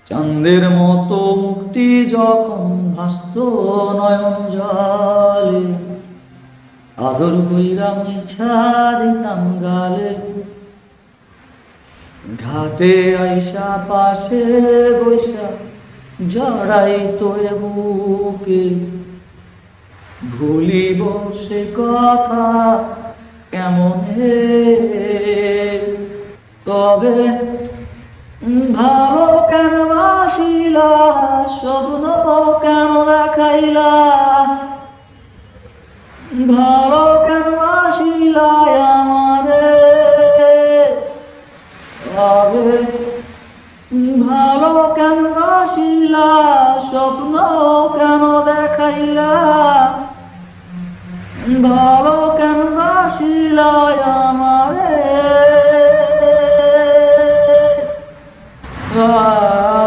চাঁদের মতো মুক্তি যখন ভাসত নয়ন জলে, আদর কইরা মিছা দিতাম গালে। ঘাটে আইসা পাশে বৈশা জড়াইতো এ বুকে, ভুলিব সে কথা কেমনে। তবে ভালো কেন বাসিলা, স্বপ্ন কেন দেখাইলা, ভালো কেন বাসিলা আমারে। তবে ভালো কেন বাসিলা, স্বপ্ন কেন দেখাইলা, ভালো কেন বাসিলা